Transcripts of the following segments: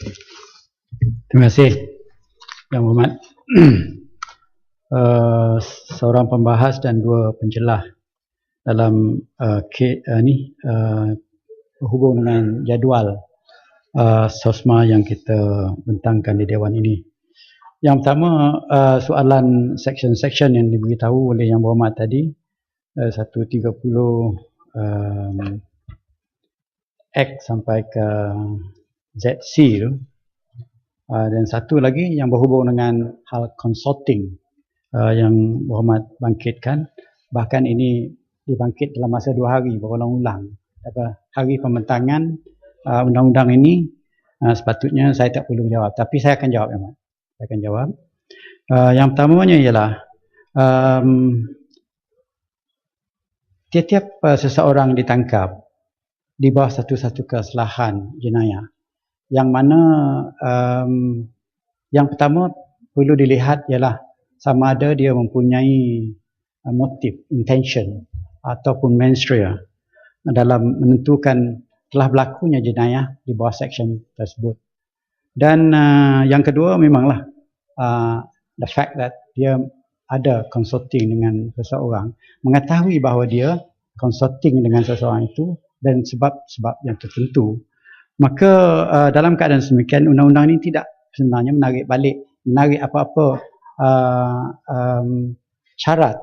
Terima kasih Yang Berhormat. Seorang pembahas dan dua penjelah dalam berhubung dengan jadual SOSMA yang kita bentangkan di Dewan ini. Yang pertama, soalan section-section yang diberitahu oleh Yang Berhormat tadi, 130 X sampai ke ZC tu, dan satu lagi yang berhubung dengan hal consulting yang Berhormat bangkitkan. Bahkan ini dibangkit dalam masa 2 hari berulang-ulang. Hari pembentangan undang-undang ini, sepatutnya saya tak perlu menjawab, tapi saya akan jawab. Saya akan jawab. Yang pertamanya ialah tiap-tiap seseorang ditangkap di bawah satu-satu kesalahan jenayah, yang mana yang pertama perlu dilihat ialah sama ada dia mempunyai motif, intention ataupun mens rea dalam menentukan telah berlakunya jenayah di bawah section tersebut. Dan yang kedua memanglah the fact that dia ada consulting dengan seseorang, mengetahui bahawa dia consulting dengan seseorang itu dan sebab-sebab yang tertentu. Maka dalam keadaan semikian, undang-undang ini tidak sebenarnya menarik apa-apa syarat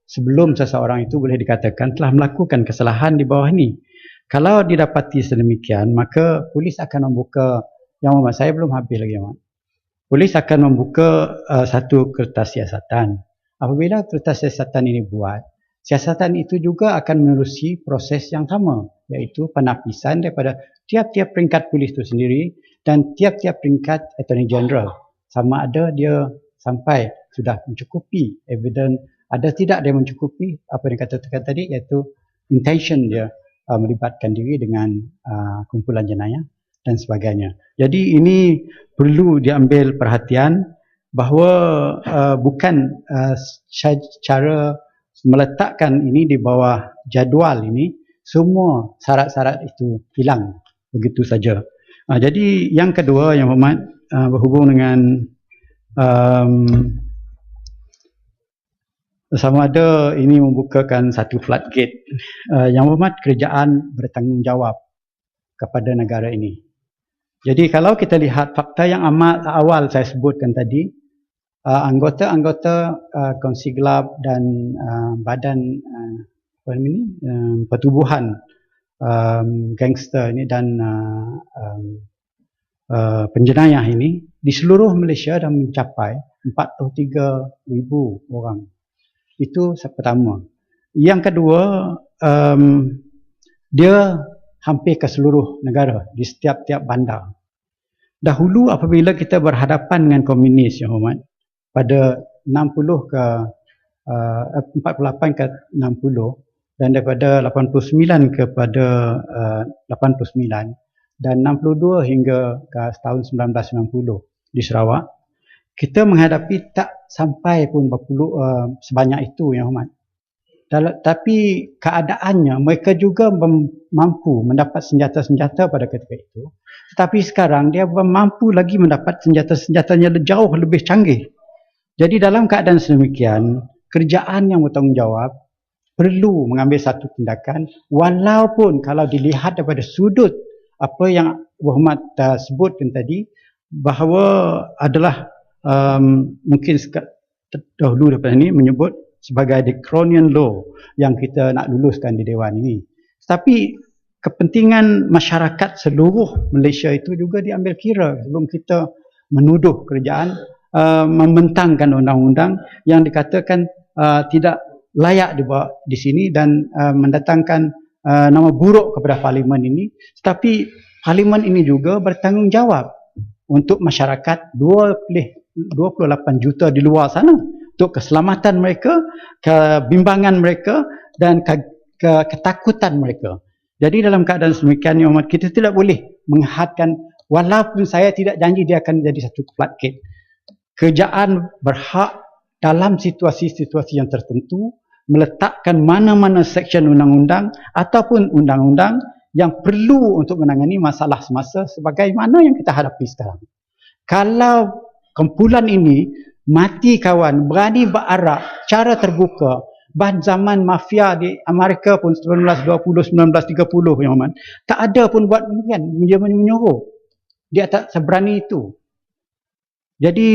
sebelum seseorang itu boleh dikatakan telah melakukan kesalahan di bawah ini. Kalau didapati sedemikian, maka polis akan membuka, Yang saya belum habis lagi, polis akan membuka satu kertas siasatan. Apabila kertas siasatan ini buat, siasatan itu juga akan menerusi proses yang sama, iaitu penapisan daripada tiap-tiap peringkat polis itu sendiri dan tiap-tiap peringkat Attorney General, sama ada dia sampai sudah mencukupi evidence, ada tidak dia mencukupi apa yang dikatakan tadi, iaitu intention dia melibatkan diri dengan kumpulan jenayah dan sebagainya. Jadi ini perlu diambil perhatian bahawa bukan cara meletakkan ini di bawah jadual ini, semua syarat-syarat itu hilang begitu saja. Jadi yang kedua, Yang Berhormat, berhubung dengan sama ada ini membukakan satu floodgate. Yang Berhormat, kerajaan bertanggungjawab kepada negara ini. Jadi kalau kita lihat fakta yang amat awal saya sebutkan tadi, anggota-anggota Kongsi Gelap dan badan pertubuhan gangster ini dan penjenayah ini di seluruh Malaysia dah mencapai 43,000 orang. Itu pertama. Yang kedua, dia hampir ke seluruh negara, di setiap-tiap bandar. Dahulu apabila kita berhadapan dengan komunis, Yang Hormat, pada 60 ke 48 ke 60 dan daripada 89 kepada 89 dan 62 hingga ke tahun 1990 di Sarawak, kita menghadapi tak sampai pun sebanyak itu, Yang Hormat. Tapi keadaannya mereka juga mampu mendapat senjata-senjata pada ketika itu, tetapi sekarang dia mampu lagi mendapat senjata-senjatanya jauh lebih canggih. Jadi dalam keadaan sedemikian, kerajaan yang bertanggungjawab perlu mengambil satu tindakan, walaupun kalau dilihat daripada sudut apa yang Berhormat sebutkan tadi, bahawa adalah mungkin dahulu daripada ini menyebut sebagai the Cronian Law yang kita nak luluskan di Dewan ini. Tapi kepentingan masyarakat seluruh Malaysia itu juga diambil kira sebelum kita menuduh kerajaan membentangkan undang-undang yang dikatakan tidak layak dibawa di sini dan mendatangkan nama buruk kepada parlimen ini. Tetapi parlimen ini juga bertanggungjawab untuk masyarakat 28 juta di luar sana, untuk keselamatan mereka, kebimbangan mereka dan ketakutan mereka. Jadi dalam keadaan sedemikian, Yang Hormat, kita tidak boleh menghadkan, walaupun saya tidak janji dia akan jadi satu floodgate. Kerajaan berhak dalam situasi-situasi yang tertentu meletakkan mana-mana seksyen undang-undang ataupun undang-undang yang perlu untuk menangani masalah semasa sebagaimana yang kita hadapi sekarang. Kalau kumpulan ini mati kawan, berani berarak cara terbuka, bahkan zaman mafia di Amerika pun 1920, 1930 yang aman, tak ada pun buat demikian, menyuruh. Dia tak seberani itu. Jadi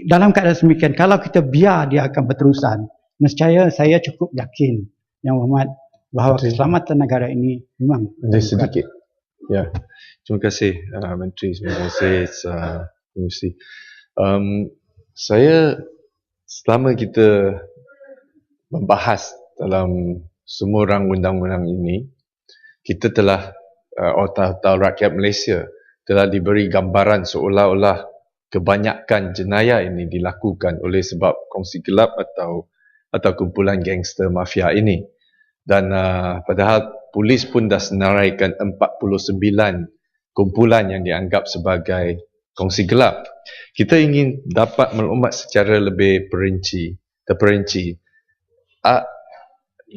dalam keadaan demikian, kalau kita biar dia akan berterusan, nescaya saya cukup yakin Yang Muhammad bahawa keselamatan negara ini memang sedikit. Ya, terima kasih Menteri. Terima kasih Pengerusi. Saya selama kita membahas dalam semua rang undang-undang ini, kita telah atau rakyat Malaysia telah diberi gambaran seolah-olah kebanyakan jenayah ini dilakukan oleh sebab kongsi gelap atau kumpulan gangster mafia ini. Dan padahal polis pun dah senaraikan 49 kumpulan yang dianggap sebagai kongsi gelap. Kita ingin dapat maklumat secara lebih terperinci.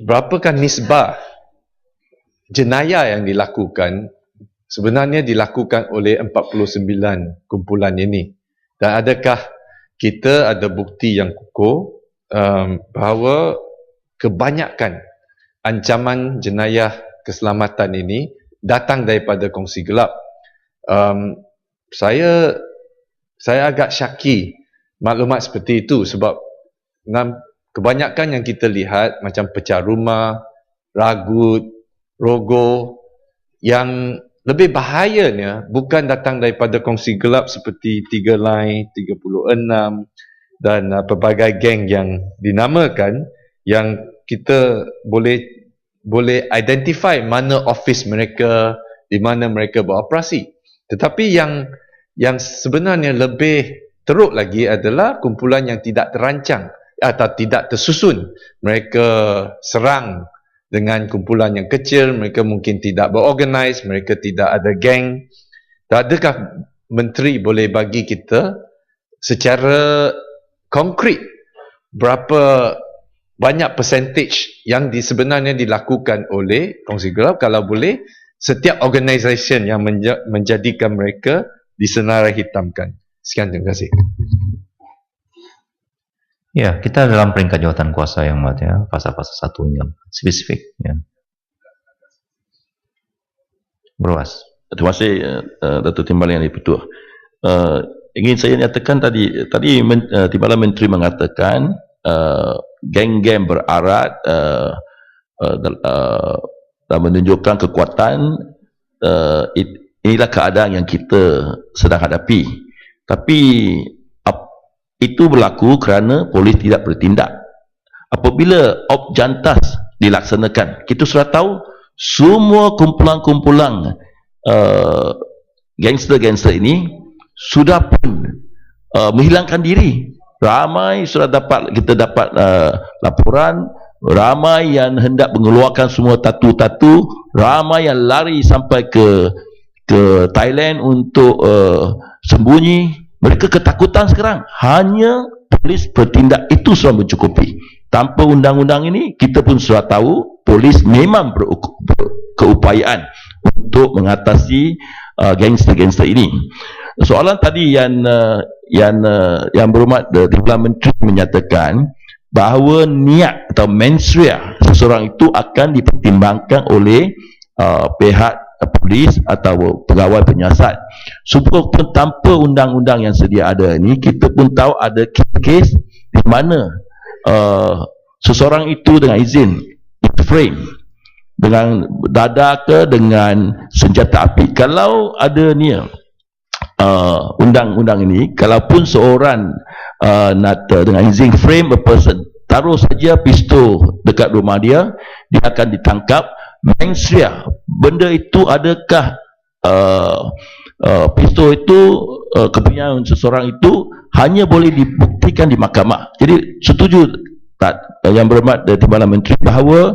Berapakah nisbah jenayah yang dilakukan sebenarnya dilakukan oleh 49 kumpulan ini? Dan adakah kita ada bukti yang kukuh bahawa kebanyakan ancaman jenayah keselamatan ini datang daripada kongsi gelap? Saya agak syaki maklumat seperti itu sebab kebanyakan yang kita lihat macam pecah rumah, ragut, rogo, yang lebih bahayanya bukan datang daripada kongsi gelap seperti 3 Line, 36 dan pelbagai geng yang dinamakan, yang kita boleh identify mana office mereka, di mana mereka beroperasi. Tetapi yang sebenarnya lebih teruk lagi adalah kumpulan yang tidak terancang atau tidak tersusun. Mereka serang dengan kumpulan yang kecil, mereka mungkin tidak berorganize, mereka tidak ada geng. Adakah Menteri boleh bagi kita secara konkret berapa banyak percentage yang sebenarnya dilakukan oleh kongsi gelap, kalau boleh setiap organisasi yang menjadikan mereka disenarai hitamkan? Sekian, terima kasih. Ya, kita dalam peringkat jawatan kuasa yang muat ya, pasal-pasal 1 yang spesifik ya. Berwas. Terima kasih Datuk Timbalan yang dipertua. Ingin saya nyatakan tadi Timbalan Menteri mengatakan geng-geng berarat dan menunjukkan kekuatan, inilah keadaan yang kita sedang hadapi. Tapi itu berlaku kerana polis tidak bertindak. Apabila op jantas dilaksanakan, kita sudah tahu semua kumpulan-kumpulan gangster-gangster ini sudah pun menghilangkan diri. Ramai kita dapat laporan, ramai yang hendak mengeluarkan semua tatu-tatu, ramai yang lari sampai ke Thailand untuk sembunyi. Mereka ketakutan sekarang. Hanya polis bertindak itu sudah mencukupi. Tanpa undang-undang ini, kita pun sudah tahu polis memang berkeupayaan untuk mengatasi gangster-gangster ini. Soalan tadi yang berhormat Timbalan Menteri menyatakan bahawa niat atau mensrea seseorang itu akan dipertimbangkan oleh pihak polis atau pegawai penyiasat. Supaya pun tanpa undang-undang yang sedia ada ini, kita pun tahu ada kes di mana seseorang itu dengan izin frame dengan dada ke dengan senjata api. Kalau ada ni undang-undang ini, kalaupun seorang nak dengan izin frame a person, taruh saja pistol dekat rumah dia, dia akan ditangkap. Mensrea, benda itu adakah pistol itu kepunyaan seseorang itu hanya boleh dibuktikan di mahkamah. Jadi setuju tak yang berhormat Timbalan Menteri bahawa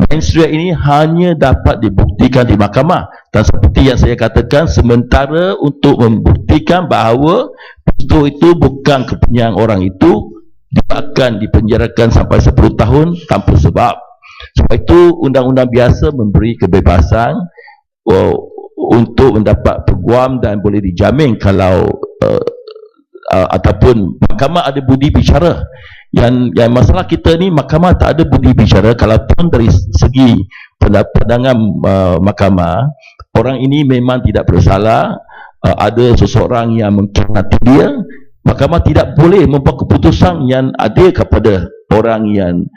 mensrea ini hanya dapat dibuktikan di mahkamah, dan seperti yang saya katakan, sementara untuk membuktikan bahawa pistol itu bukan kepunyaan orang itu, dia akan dipenjarakan sampai 10 tahun tanpa sebab. Sebab itu undang-undang biasa memberi kebebasan untuk mendapat peguam dan boleh dijamin kalau ataupun mahkamah ada budi bicara. Yang masalah kita ni, mahkamah tak ada budi bicara. Kalaupun dari segi pandangan mahkamah, orang ini memang tidak bersalah, ada seseorang yang mengkhianati dia, mahkamah tidak boleh membuat keputusan yang adil kepada orang yang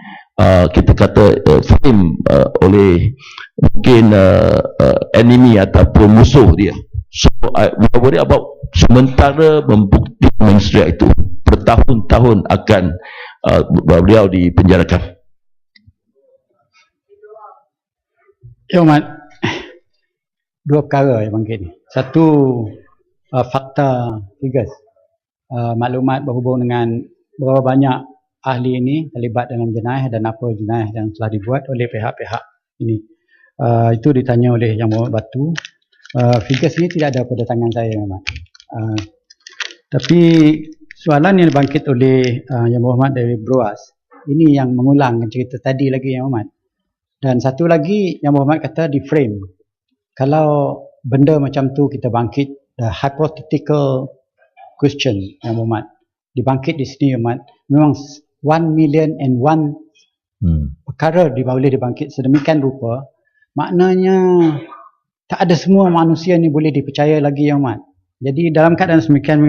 kita kata frame oleh mungkin enemy ataupun musuh dia. So we are worried about sementara membukti menstrua itu bertahun-tahun akan beliau dipenjarakan. Ya Mat, dua perkara yang bangkit ni. Satu, fakta figures, maklumat berhubung dengan berapa banyak ahli ini terlibat dalam jenayah dan apa jenayah yang telah dibuat oleh pihak-pihak ini. Itu ditanya oleh Yang Berhormat Batu. Figures ini tidak ada pada tangan saya Mat. Tapi soalan yang dibangkit oleh Yang Berhormat dari Broas, ini yang mengulang cerita tadi lagi Yang Berhormat. Dan satu lagi Yang Berhormat kata di frame. Kalau benda macam tu kita bangkit, the hypothetical question Yang Berhormat, dibangkit di sini Yang Berhormat, memang 1,000,001 perkara boleh dibangkit sedemikian rupa, maknanya tak ada semua manusia ni boleh dipercaya lagi Yang Berhormat. Jadi dalam keadaan semikian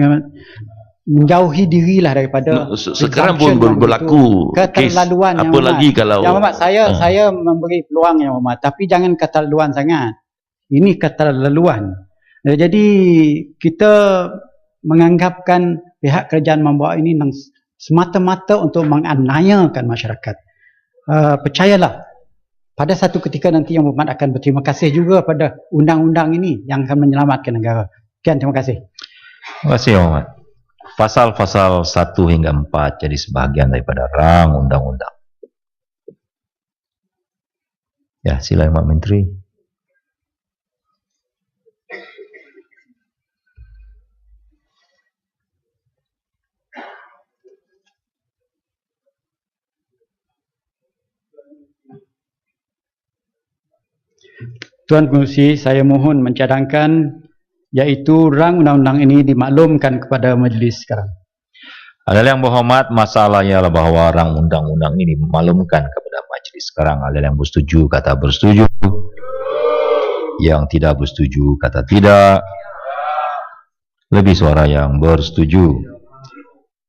menjauhi dirilah daripada sekarang pun berlaku keterlaluan kes, apa lagi kalau Yang Berhormat, saya memberi peluang Yang Berhormat, tapi jangan keterlaluan sangat. Ini keterlaluan. Jadi kita menganggapkan pihak kerajaan membawa ini semata-mata untuk menganiayakan masyarakat. Percayalah, pada satu ketika nanti Yang Berhormat akan berterima kasih juga pada undang-undang ini yang akan menyelamatkan negara. Sekian, terima kasih. Terima kasih Yang Berhormat. Pasal-pasal 1 hingga 4 jadi sebahagian daripada rang undang-undang. Ya, sila Yang Berhormat Menteri. Tuan Pengerusi, saya mohon mencadangkan iaitu rang undang-undang ini dimaklumkan kepada majlis sekarang. Adalah Yang Berhormat, masalahnya adalah bahawa rang undang-undang ini dimaklumkan kepada majlis sekarang. Adalah yang bersetuju kata bersetuju, yang tidak bersetuju kata tidak. Lebih suara yang bersetuju.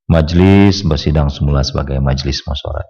Majlis bersidang semula sebagai majlis mesyuarat.